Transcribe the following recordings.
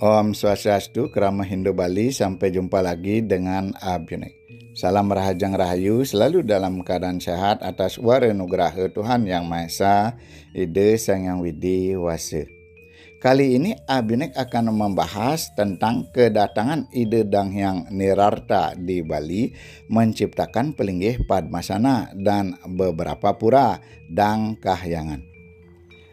Om Swastiastu, Krama Hindu Bali. Sampai jumpa lagi dengan Abjunek. Salam Rahajang Rahayu, selalu dalam keadaan sehat atas warenugraha Tuhan Yang Maha Esa, Ide Sang Yang Widi Wase. Kali ini Abjunek akan membahas tentang kedatangan Ide Dang Hyang Nirarta di Bali menciptakan Pelinggih Padmasana dan beberapa pura Dang Kahyangan.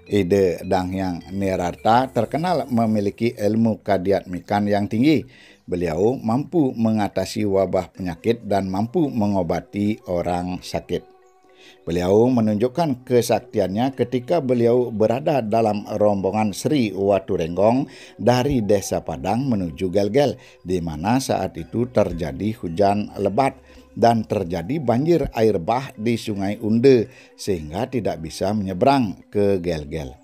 Ide Dang Hyang Nirarta terkenal memiliki ilmu kadiatmikan yang tinggi. Beliau mampu mengatasi wabah penyakit dan mampu mengobati orang sakit. Beliau menunjukkan kesaktiannya ketika beliau berada dalam rombongan Sri Waturenggong dari Desa Padang menuju Gelgel, di mana saat itu terjadi hujan lebat dan terjadi banjir air bah di Sungai Unde sehingga tidak bisa menyeberang ke Gelgel.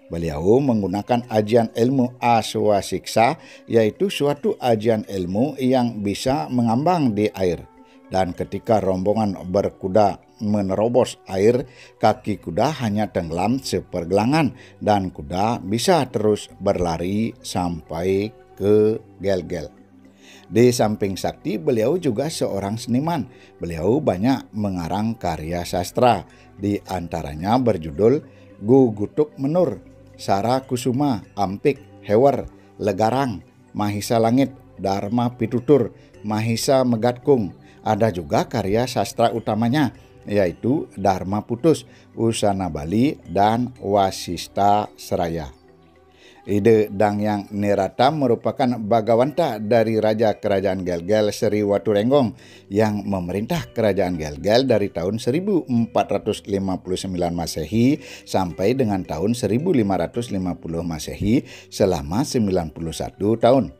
Beliau menggunakan ajian ilmu Aswasiksa, yaitu suatu ajian ilmu yang bisa mengambang di air. Dan ketika rombongan berkuda menerobos air, kaki kuda hanya tenggelam sepergelangan dan kuda bisa terus berlari sampai ke Gelgel. Di samping sakti, beliau juga seorang seniman. Beliau banyak mengarang karya sastra, di antaranya berjudul Gugutuk Menur, Sara Kusuma, Ampik, Hewer, Legarang, Mahisa Langit, Dharma Pitutur, Mahisa Megatkung. Ada juga karya sastra utamanya, yaitu Dharma Putus, Usana Bali, dan Wasista Seraya. Ide Dang Hyang Nirarta merupakan bagawanta dari Raja Kerajaan Gelgel Sri Waturenggong yang memerintah Kerajaan Gelgel dari tahun 1459 Masehi sampai dengan tahun 1550 Masehi selama 91 tahun.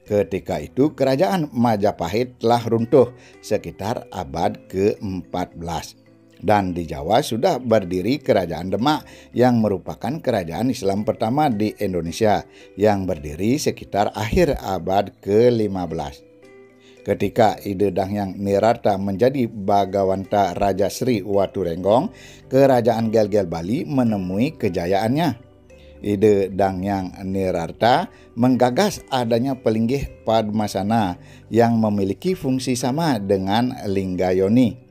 Ketika itu kerajaan Majapahit telah runtuh sekitar abad ke-14. Dan di Jawa sudah berdiri Kerajaan Demak yang merupakan kerajaan Islam pertama di Indonesia yang berdiri sekitar akhir abad ke-15. Ketika Ide Dang Hyang Nirarta menjadi bagawanta Raja Sri Waturenggong, Kerajaan Gelgel Bali menemui kejayaannya. Ide Dang Hyang Nirarta menggagas adanya Pelinggih Padmasana yang memiliki fungsi sama dengan Linggayoni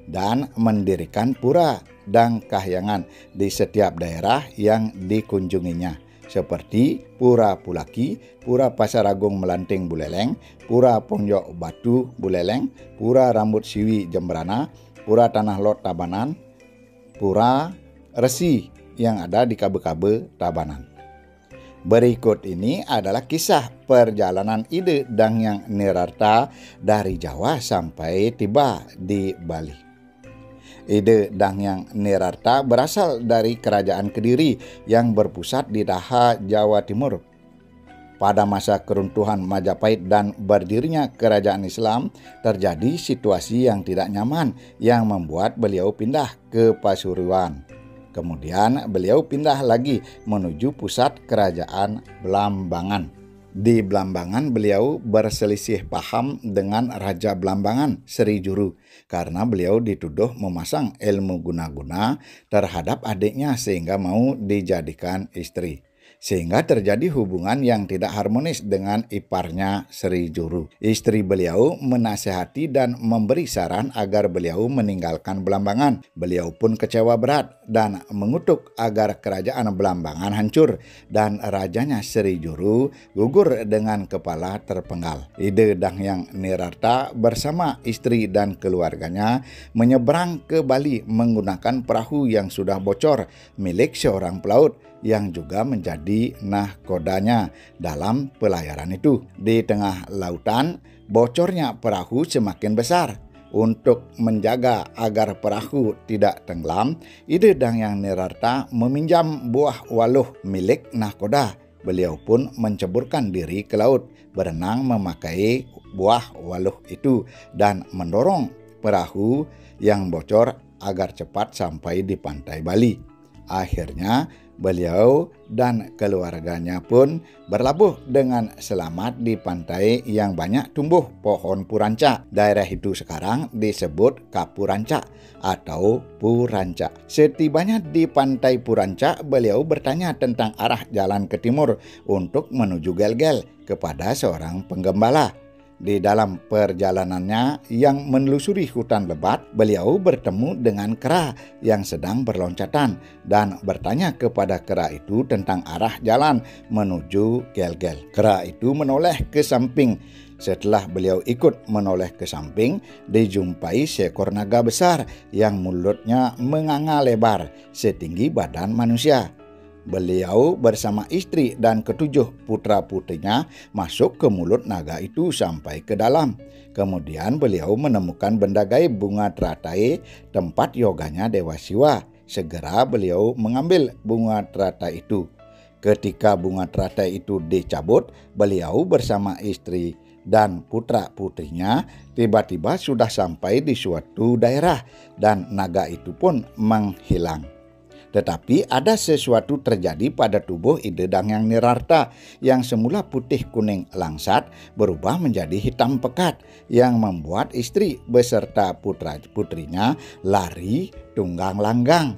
dan mendirikan pura Dang Kahyangan di setiap daerah yang dikunjunginya, seperti Pura Pulaki, Pura Pasar Agung Melanting Buleleng, Pura Ponjok Batu Buleleng, Pura Rambut Siwi Jembrana, Pura Tanah Lot Tabanan, Pura Resi yang ada di Kabe-Kabe Tabanan. Berikut ini adalah kisah perjalanan Ide Dang Hyang Nirarta dari Jawa sampai tiba di Bali. Ide Dang Hyang Nirarta berasal dari Kerajaan Kediri yang berpusat di Daha, Jawa Timur. Pada masa keruntuhan Majapahit dan berdirinya Kerajaan Islam, terjadi situasi yang tidak nyaman yang membuat beliau pindah ke Pasuruan. Kemudian beliau pindah lagi menuju pusat Kerajaan Blambangan. Di Blambangan beliau berselisih paham dengan Raja Blambangan, Sri Juru, karena beliau dituduh memasang ilmu guna-guna terhadap adiknya sehingga mau dijadikan istri. Sehingga terjadi hubungan yang tidak harmonis dengan iparnya Sri Juru. Istri beliau menasehati dan memberi saran agar beliau meninggalkan Blambangan. Beliau pun kecewa berat dan mengutuk agar kerajaan Blambangan hancur dan rajanya Sri Juru gugur dengan kepala terpenggal. Ide Dang Hyang Nirarta bersama istri dan keluarganya menyeberang ke Bali menggunakan perahu yang sudah bocor milik seorang pelaut yang juga menjadi nahkodanya dalam pelayaran itu. Di tengah lautan, bocornya perahu semakin besar. Untuk menjaga agar perahu tidak tenggelam, Ide Dang Hyang Nirarta meminjam buah waluh milik nahkoda. Beliau pun menceburkan diri ke laut, berenang memakai buah waluh itu dan mendorong perahu yang bocor agar cepat sampai di pantai Bali. Akhirnya Beliau dan keluarganya pun berlabuh dengan selamat di pantai yang banyak tumbuh pohon puranca. Daerah itu sekarang disebut Kapuranca atau Puranca. Setibanya di pantai Puranca, beliau bertanya tentang arah jalan ke timur untuk menuju Gelgel kepada seorang penggembala. Di dalam perjalanannya yang menelusuri hutan lebat, beliau bertemu dengan kera yang sedang berloncatan dan bertanya kepada kera itu tentang arah jalan menuju Gelgel. Kera itu menoleh ke samping. Setelah beliau ikut menoleh ke samping, dijumpai seekor naga besar yang mulutnya menganga lebar setinggi badan manusia. Beliau bersama istri dan ketujuh putra-putrinya masuk ke mulut naga itu sampai ke dalam. Kemudian beliau menemukan benda gaib bunga teratai, tempat yoganya Dewa Siwa. Segera beliau mengambil bunga teratai itu. Ketika bunga teratai itu dicabut, beliau bersama istri dan putra-putrinya tiba-tiba sudah sampai di suatu daerah dan naga itu pun menghilang. Tetapi ada sesuatu terjadi pada tubuh Ide Dangyang Nirarta yang semula putih kuning langsat berubah menjadi hitam pekat yang membuat istri beserta putra-putrinya lari tunggang langgang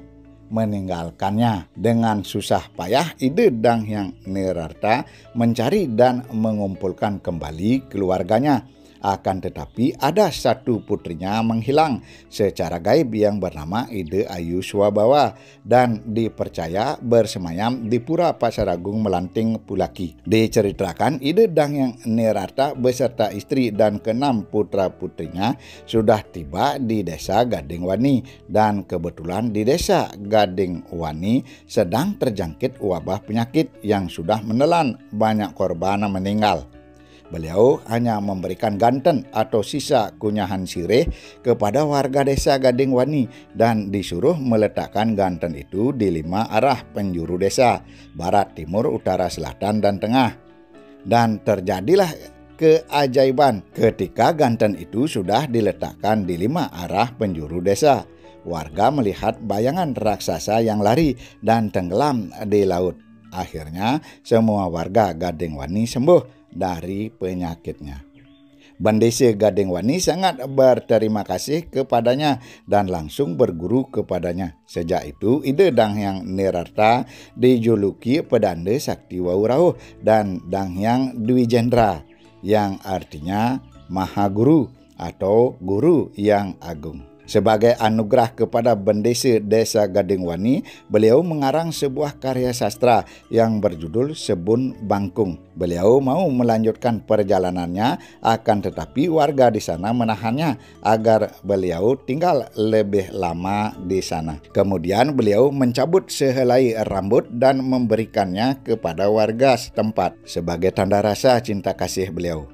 meninggalkannya. Dengan susah payah Ide Dangyang Nirarta mencari dan mengumpulkan kembali keluarganya. Akan tetapi ada satu putrinya menghilang secara gaib yang bernama Ide Ayu Swabawa dan dipercaya bersemayam di Pura Pasaragung Melanting Pulaki. Diceritakan Ide Dangyang Nirarta beserta istri dan ke-6 putra-putrinya sudah tiba di desa Gadingwani, dan kebetulan di desa Gadingwani sedang terjangkit wabah penyakit yang sudah menelan banyak korban meninggal. Beliau hanya memberikan ganten atau sisa kunyahan sirih kepada warga desa Gadingwani dan disuruh meletakkan ganten itu di 5 arah penjuru desa, barat, timur, utara, selatan, dan tengah. Dan terjadilah keajaiban ketika ganten itu sudah diletakkan di 5 arah penjuru desa. Warga melihat bayangan raksasa yang lari dan tenggelam di laut. Akhirnya semua warga Gadingwani sembuh dari penyakitnya. Bandese Gadingwani sangat berterima kasih kepadanya dan langsung berguru kepadanya. Sejak itu Ide Dangyang Nirarta dijuluki Pedanda Sakti Wawurauh dan Dangyang Dwijendra yang artinya Maha Guru atau Guru yang Agung. Sebagai anugerah kepada Bendese Desa Gadingwani, beliau mengarang sebuah karya sastra yang berjudul Sebun Bangkung. Beliau mau melanjutkan perjalanannya, akan tetapi warga di sana menahannya agar beliau tinggal lebih lama di sana. Kemudian beliau mencabut sehelai rambut dan memberikannya kepada warga setempat sebagai tanda rasa cinta kasih beliau.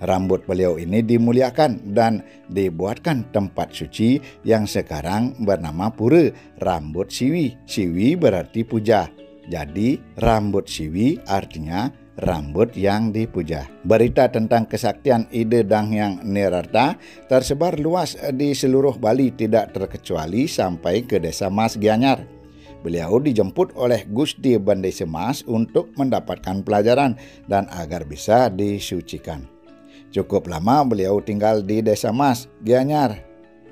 Rambut beliau ini dimuliakan dan dibuatkan tempat suci yang sekarang bernama Pura Rambut Siwi. Siwi berarti puja. Jadi rambut Siwi artinya rambut yang dipuja. Berita tentang kesaktian Ide Dangyang Nirarta tersebar luas di seluruh Bali tidak terkecuali sampai ke desa Mas Gianyar. Beliau dijemput oleh Gusti Bandese Mas untuk mendapatkan pelajaran dan agar bisa disucikan. Cukup lama beliau tinggal di desa Mas Gianyar.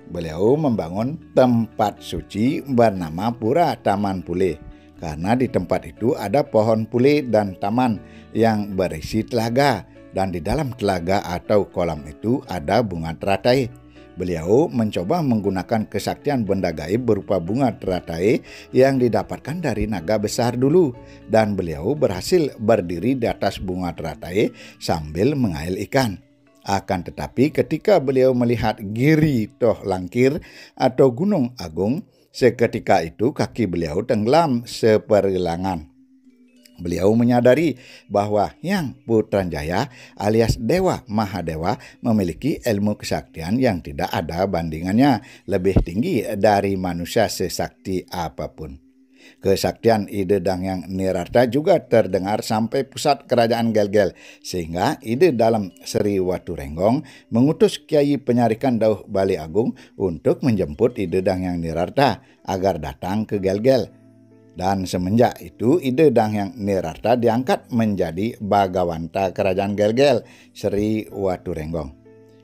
Beliau membangun tempat suci bernama Pura Taman Pule, karena di tempat itu ada pohon pule dan taman yang berisi telaga, dan di dalam telaga atau kolam itu ada bunga teratai. Beliau mencoba menggunakan kesaktian benda gaib berupa bunga teratai yang didapatkan dari naga besar dulu, dan beliau berhasil berdiri di atas bunga teratai sambil mengail ikan. Akan tetapi ketika beliau melihat Giri Toh Langkir atau Gunung Agung, seketika itu kaki beliau tenggelam sepergelangan. Beliau menyadari bahwa Hyang Putranjaya alias Dewa Mahadewa memiliki ilmu kesaktian yang tidak ada bandingannya, lebih tinggi dari manusia sesakti apapun. Kesaktian Ide Dangyang Nirarta juga terdengar sampai pusat kerajaan Gelgel, sehingga Ide dalam Sri Waturenggong mengutus Kiai Penyarikan Dauh Bali Agung untuk menjemput Ide Dangyang Nirarta agar datang ke Gelgel. Dan semenjak itu Ide Dang Hyang Nirarta diangkat menjadi Bagawanta Kerajaan Gel-Gel Sri Waturenggong.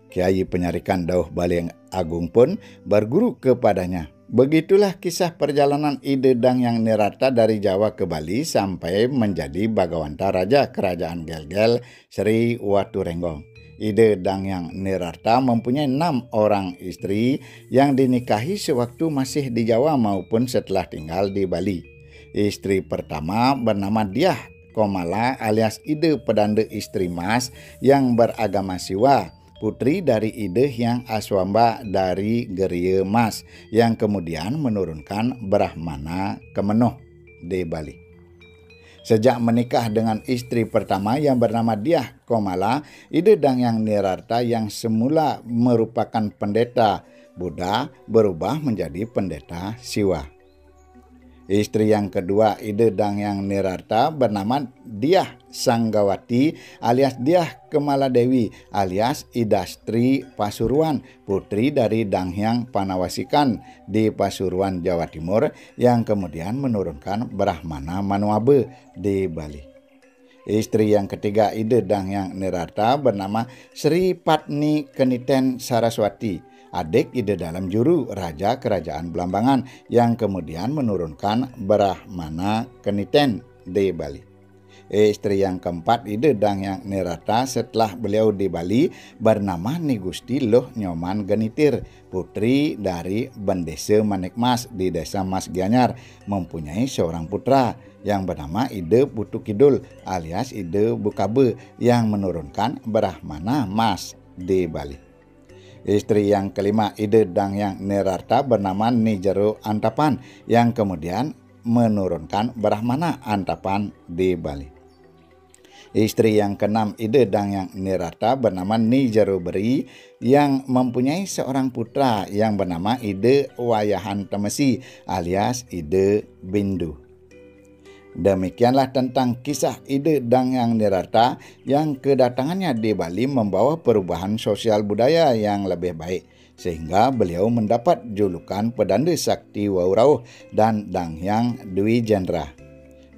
Kiai Penyarikan Dauh Baleng Agung pun berguru kepadanya. Begitulah kisah perjalanan Ide Dang Hyang Nirarta dari Jawa ke Bali sampai menjadi Bagawanta Raja Kerajaan Gel-Gel Sri Waturenggong. Ide Dang Hyang Nirarta mempunyai 6 orang istri yang dinikahi sewaktu masih di Jawa maupun setelah tinggal di Bali. Istri pertama bernama Diah Komala alias Ide Pedanda Istri Mas yang beragama Siwa, putri dari Ide Hyang Aswamba dari Geria Mas yang kemudian menurunkan Brahmana Kemenuh di Bali. Sejak menikah dengan istri pertama yang bernama Diah Komala, Ide Dang Hyang Nirarta yang semula merupakan pendeta Buddha berubah menjadi pendeta Siwa. Istri yang kedua Ide Dang Hyang Nirarta bernama Diah Sanggawati alias Diah Kemaladewi alias Idastri Pasuruan, putri dari Dang Hyang Panawasikan di Pasuruan, Jawa Timur yang kemudian menurunkan Brahmana Manuabe di Bali. Istri yang ketiga Ide Dang Hyang Nirarta bernama Sri Patni Keniten Saraswati, adik Ide Dalam Juru Raja Kerajaan Belambangan yang kemudian menurunkan Brahmana Keniten di Bali. Istri yang keempat Ide Dang Hyang Nirarta setelah beliau di Bali bernama Ni Gusti Loh Nyoman Genitir, putri dari Bendese Manikmas di Desa Mas Gianyar, mempunyai seorang putra yang bernama Ide Putu Kidul alias Ide Bukabe yang menurunkan Brahmana Mas di Bali. Istri yang kelima Ide Dang Hyang Nirarta bernama Ni Jero Antapan yang kemudian menurunkan Brahmana Antapan di Bali. Istri yang keenam Ide Dang Hyang Nirarta bernama Ni Jero Beri yang mempunyai seorang putra yang bernama Ide Wayahan Temesi alias Ide Bindu. Demikianlah tentang kisah Ide Dang Hyang Nirarta yang kedatangannya di Bali membawa perubahan sosial budaya yang lebih baik, sehingga beliau mendapat julukan Pedanda Sakti Waurauh dan Dang Hyang Dwi Jendra.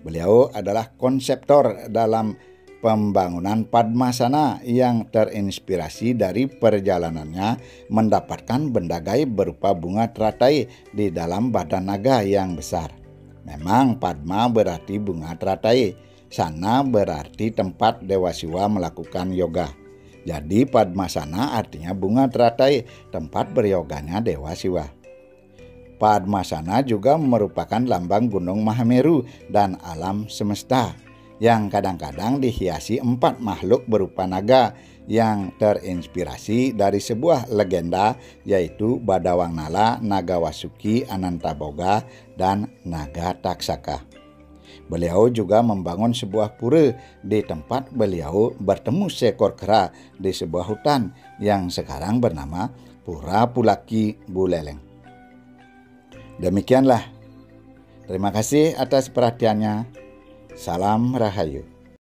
Beliau adalah konseptor dalam pembangunan Padmasana yang terinspirasi dari perjalanannya mendapatkan benda gaib berupa bunga teratai di dalam badan naga yang besar. Memang Padma berarti bunga teratai, sana berarti tempat Dewa Siwa melakukan yoga. Jadi Padmasana artinya bunga teratai, tempat beryoganya Dewa Siwa. Padmasana juga merupakan lambang Gunung Mahameru dan alam semesta, yang kadang-kadang dihiasi 4 makhluk berupa naga yang terinspirasi dari sebuah legenda yaitu Badawang Nala, Naga Wasuki, Anantaboga, dan Naga Taksaka. Beliau juga membangun sebuah pura di tempat beliau bertemu seekor kera di sebuah hutan yang sekarang bernama Pura Pulaki Buleleng. Demikianlah. Terima kasih atas perhatiannya. Salam Rahayu.